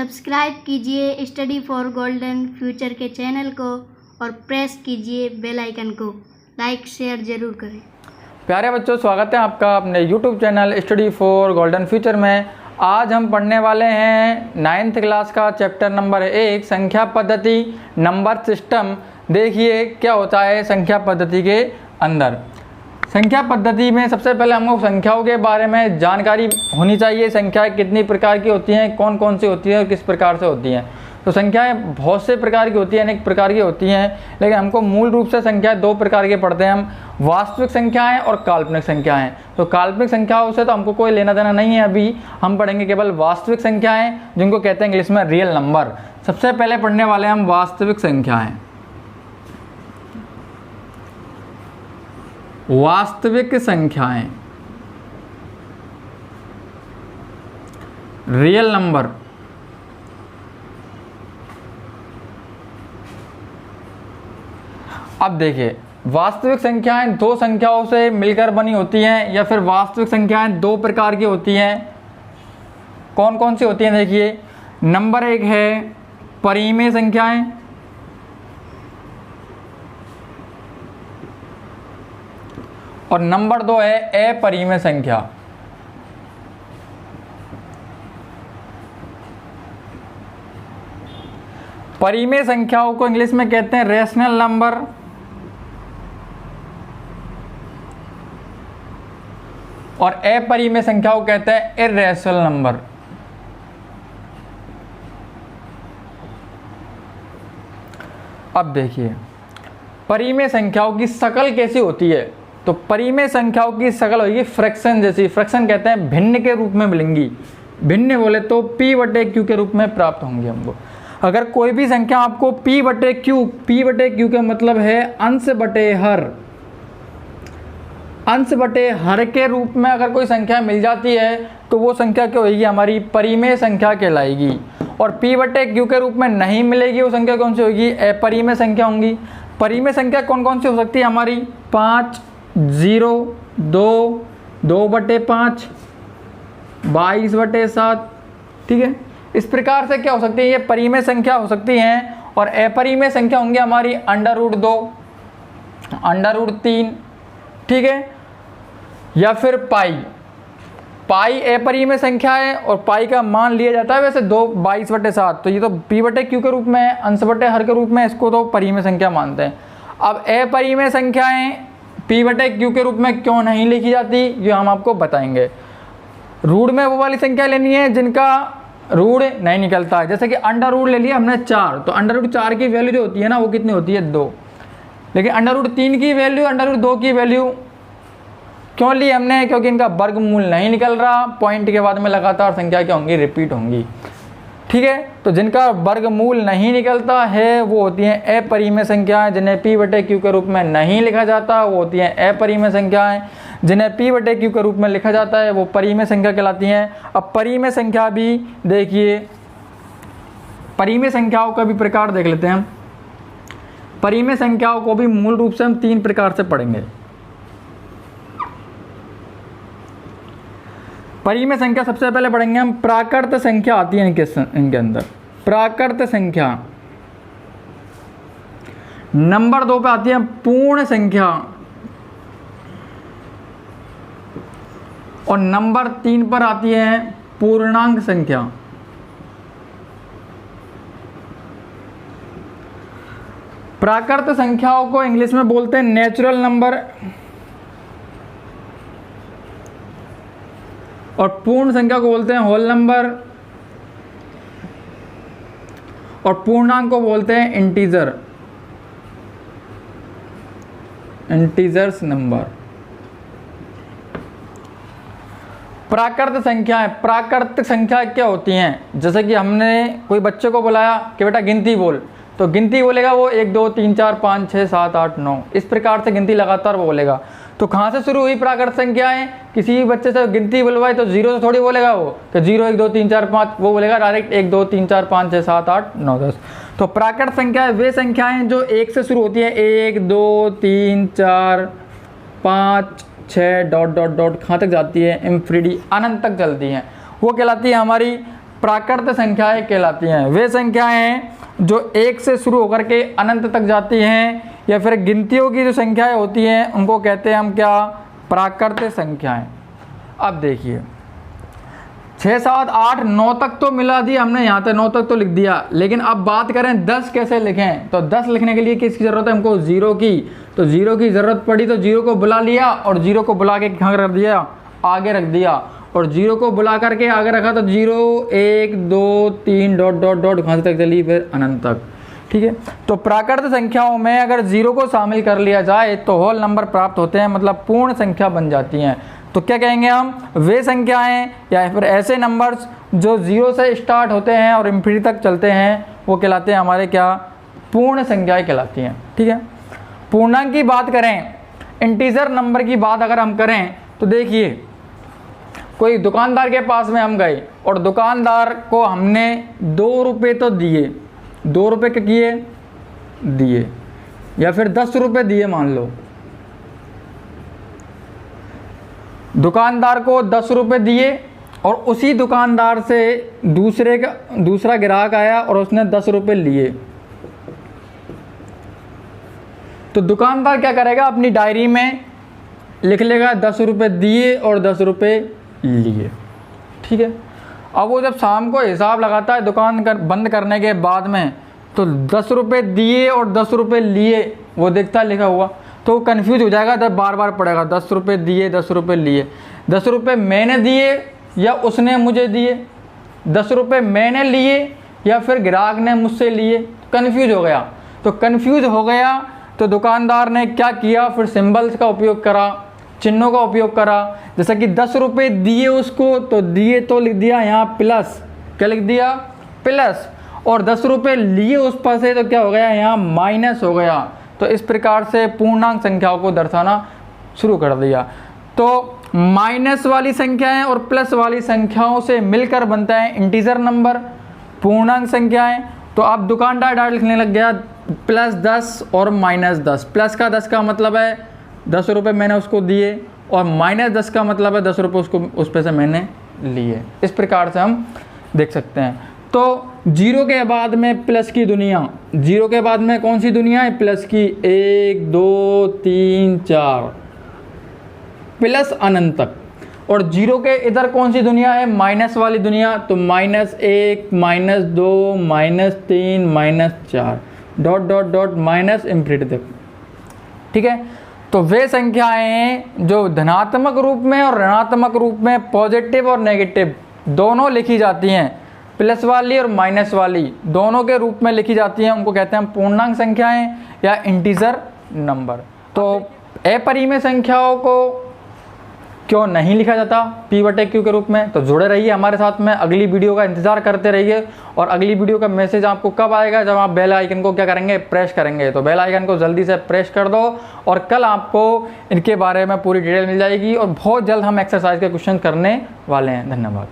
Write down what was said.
Subscribe कीजिए study for golden future के channel को और प्रेस कीजिए बेल आइकन को। लाइक शेयर ज़रूर करें। प्यारे बच्चों, स्वागत है आपका अपने YouTube channel study for golden future में। आज हम पढ़ने वाले हैं 9th क्लास का चैप्टर नंबर 1 संख्या पद्धति नंबर सिस्टम। देखिए क्या होता है संख्या पद्धति के अंदर। संख्या पद्धति में सबसे पहले हमको संख्याओं के बारे में जानकारी होनी चाहिए। संख्याएं कितनी प्रकार की होती हैं, कौन कौन सी होती हैं और किस प्रकार से होती हैं। तो संख्याएं बहुत से प्रकार की होती हैं, अनेक प्रकार की होती हैं, लेकिन हमको मूल रूप से संख्याएं दो प्रकार की पढ़ते हैं हम, वास्तविक संख्याएं और काल्पनिक संख्याएं। तो काल्पनिक संख्याओं से तो हमको कोई लेना देना नहीं है, अभी हम पढ़ेंगे केवल वास्तविक संख्याएं, जिनको कहते हैं इंग्लिश में रियल नंबर। सबसे पहले पढ़ने वाले हम वास्तविक संख्याएं। वास्तविक संख्याएं, रियल नंबर। अब देखिए, वास्तविक संख्याएं दो संख्याओं से मिलकर बनी होती हैं, या फिर वास्तविक संख्याएं दो प्रकार की होती हैं। कौन कौन सी होती हैं देखिए। नंबर 1 है परिमेय संख्याएं, और नंबर 2 है अपरिमेय संख्या। परिमेय संख्याओं को इंग्लिश में कहते हैं रेशनल नंबर, और अपरिमेय संख्याओं को कहते हैं इर्रेशनल नंबर। अब देखिए परिमेय संख्याओं की शकल कैसी होती है। तो परिमेय संख्याओं की शकल होगी फ्रैक्शन जैसी। फ्रैक्शन कहते हैं भिन्न के रूप में मिलेंगी। भिन्न बोले तो p/q के रूप में प्राप्त होंगी हमको। अगर कोई भी संख्या आपको p/q का मतलब है अंश बटे हर, अंश बटे हर के रूप में अगर कोई संख्या मिल जाती है तो वो संख्या क्या होगी, हमारी परिमेय संख्या कहलाएगी। और p/q के रूप में नहीं मिलेगी वो संख्या कौन सी होगी, अपरिमेय संख्या होंगी। परिमेय संख्या कौन कौन सी हो सकती है हमारी, 5, 0, 2, 2/5, 22/7। ठीक है, इस प्रकार से क्या हो सकती है, ये परिमेय संख्या हो सकती हैं। और अपरिमेय संख्या होंगी हमारी √2, √3, ठीक है, या फिर पाई अपरिमेय संख्या है और पाई का मान लिया जाता है वैसे 22/7। तो ये तो p/q के रूप में है, अंश बटे हर के रूप में, इसको तो परिमेय संख्या मानते हैं। अब अपरिमेय संख्याएं p/q के रूप में क्यों नहीं लिखी जाती, ये हम आपको बताएंगे। रूट में वो वाली संख्या लेनी है जिनका रूट नहीं निकलता है। जैसे कि √, ले लिया हमने 4, तो √4 की वैल्यू जो होती है ना वो कितनी होती है, 2। लेकिन √3 की वैल्यू, √2 की वैल्यू क्यों ली हमने, क्योंकि इनका वर्गमूल नहीं निकल रहा। पॉइंट के बाद में लगातार संख्या क्या होंगी, रिपीट होंगी। ठीक है, तो जिनका वर्गमूल नहीं निकलता है वो होती हैं अपरिमेय संख्याएं, जिन्हें p/q के रूप में नहीं लिखा जाता वो होती हैं अपरिमेय संख्याएं। जिन्हें p/q के रूप में लिखा जाता है वो परिमेय संख्या कहलाती हैं। अब परिमेय संख्या भी देखिए, परिमेय संख्याओं का भी प्रकार देख लेते हैं हम। परिमेय संख्याओं को भी मूल रूप से हम 3 प्रकार से पढ़ेंगे। परिमेय संख्या सबसे पहले पढ़ेंगे हम, प्राकृत संख्या आती है इनके अंदर। प्राकृत संख्या। नंबर 2 पे आती है पूर्ण संख्या, और नंबर 3 पर आती है पूर्णांक संख्या। प्राकृत संख्याओं को इंग्लिश में बोलते हैं नेचुरल नंबर, और पूर्ण संख्या को बोलते हैं होल नंबर, और पूर्णांक को बोलते हैं इंटीजर्स नंबर। प्राकृत संख्याएं, प्राकृतिक संख्या क्या होती हैं, जैसे कि हमने कोई बच्चे को बुलाया कि बेटा गिनती बोल, तो गिनती बोलेगा वो 1 2 3 4 5 6 7 8 9, इस प्रकार से गिनती लगातार वो बोलेगा। तो कहाँ से शुरू हुई प्राकृत संख्याएं, किसी भी बच्चे से गिनती बुलवाई तो 0 से थोड़ी बोलेगा वो कि 0 1 2 3 4 5, वो बोलेगा डायरेक्ट 1 2 3 4 5 6 7 8 9 10। तो प्राकृत संख्याएं वे संख्याएं जो 1 से शुरू होती है, 1 2 3 4 5 6 ... कहाँ तक जाती है, इंफिनिटी अनंत तक चलती हैं, वो कहलाती है हमारी प्राकृत संख्याएं कहलाती हैं। वे संख्याएं हैं जो 1 से शुरू होकर के अनंत तक जाती हैं, या फिर गिनतियों की जो संख्याएं होती हैं उनको कहते हैं हम क्या, प्राकृत संख्याएं। अब देखिए 6, 7, 8, 9 तक तो मिला दिया हमने, यहाँ तक 9 तक तो लिख दिया, लेकिन अब बात करें 10 कैसे लिखें, तो 10 लिखने के लिए किसकी ज़रूरत है हमको, 0 की। तो 0 की ज़रूरत पड़ी तो 0 को बुला लिया, और 0 को बुला के कहाँ रख दिया, आगे रख दिया, और 0 को बुला करके आगे रखा तो 0, 1, 2, 3 डॉट डॉट डॉट कहाँ तक चली, फिर अनंत तक। ठीक है, तो प्राकृत संख्याओं में अगर 0 को शामिल कर लिया जाए तो होल नंबर प्राप्त होते हैं, मतलब पूर्ण संख्या बन जाती हैं। तो क्या कहेंगे हम, वे संख्याएं या फिर ऐसे नंबर्स जो 0 से स्टार्ट होते हैं और इंफिनिटी तक चलते हैं वो कहलाते हैं हमारे क्या, पूर्ण संख्याएं कहलाती हैं। ठीक है, पूर्णांक की बात करें, इंटीजर नंबर की बात अगर हम करें तो देखिए कोई दुकानदार के पास में हम गए और दुकानदार को हमने 2 रुपये तो दिए, 2 रुपये के किए दिए, या फिर 10 रुपये दिए मान लो, दुकानदार को 10 रुपये दिए और उसी दुकानदार से दूसरा ग्राहक आया और उसने 10 रुपये लिए। तो दुकानदार क्या करेगा, अपनी डायरी में लिख लेगा 10 रुपये दिए और 10 रुपये लिए। ठीक है, अब वो जब शाम को हिसाब लगाता है दुकान बंद करने के बाद में, तो 10 रुपये दिए और 10 रुपये लिए वो देखता है लिखा हुआ, तो कंफ्यूज हो जाएगा, तब बार बार पड़ेगा 10 रुपये दिए 10 रुपये लिए, 10 रुपये मैंने दिए या उसने मुझे दिए, 10 रुपये मैंने लिए या फिर ग्राहक ने मुझसे लिए, कंफ्यूज हो गया। तो कंफ्यूज हो गया तो दुकानदार ने क्या किया, फिर सिंबल्स का उपयोग करा, चिन्हों का उपयोग करा। जैसा कि 10 रुपये दिए उसको, तो दिए तो लिख दिया यहाँ प्लस, क्या लिख दिया, प्लस, और 10 रुपये लिए उस पर से तो क्या हो गया, यहाँ माइनस हो गया। तो इस प्रकार से पूर्णांक संख्याओं को दर्शाना शुरू कर दिया। तो माइनस वाली संख्याएं और प्लस वाली संख्याओं से मिलकर बनता है इंटीजर नंबर, पूर्णांक संख्याएं। तो अब दुकानदार डायरेक्ट लिखने लग गया +10 और -10। प्लस का 10 का मतलब है 10 रुपये मैंने उसको दिए, और -10 का मतलब है 10 रुपये उसको उस पे से मैंने लिए। इस प्रकार से हम देख सकते हैं। तो 0 के बाद में प्लस की दुनिया, 0 के बाद में कौन सी दुनिया है, प्लस की, 1, 2, 3, 4 प्लस अनंत तक। और 0 के इधर कौन सी दुनिया है, माइनस वाली दुनिया, तो -1, -2, -3, -4 dot dot dot minus infinity तक। ठीक है, तो वे संख्याएं जो धनात्मक रूप में और ऋणात्मक रूप में, पॉजिटिव और नेगेटिव दोनों लिखी जाती हैं, प्लस वाली और माइनस वाली दोनों के रूप में लिखी जाती हैं, उनको कहते हैं पूर्णांक संख्याएं या इंटीजर नंबर। तो अपरिमेय संख्याओं को क्यों नहीं लिखा जाता P/Q के रूप में, तो जुड़े रहिए हमारे साथ में, अगली वीडियो का इंतजार करते रहिए। और अगली वीडियो का मैसेज आपको कब आएगा, जब आप बेल आइकन को क्या करेंगे, प्रेस करेंगे। तो बेल आइकन को जल्दी से प्रेस कर दो, और कल आपको इनके बारे में पूरी डिटेल मिल जाएगी, और बहुत जल्द हम एक्सरसाइज के क्वेश्चन करने वाले हैं। धन्यवाद।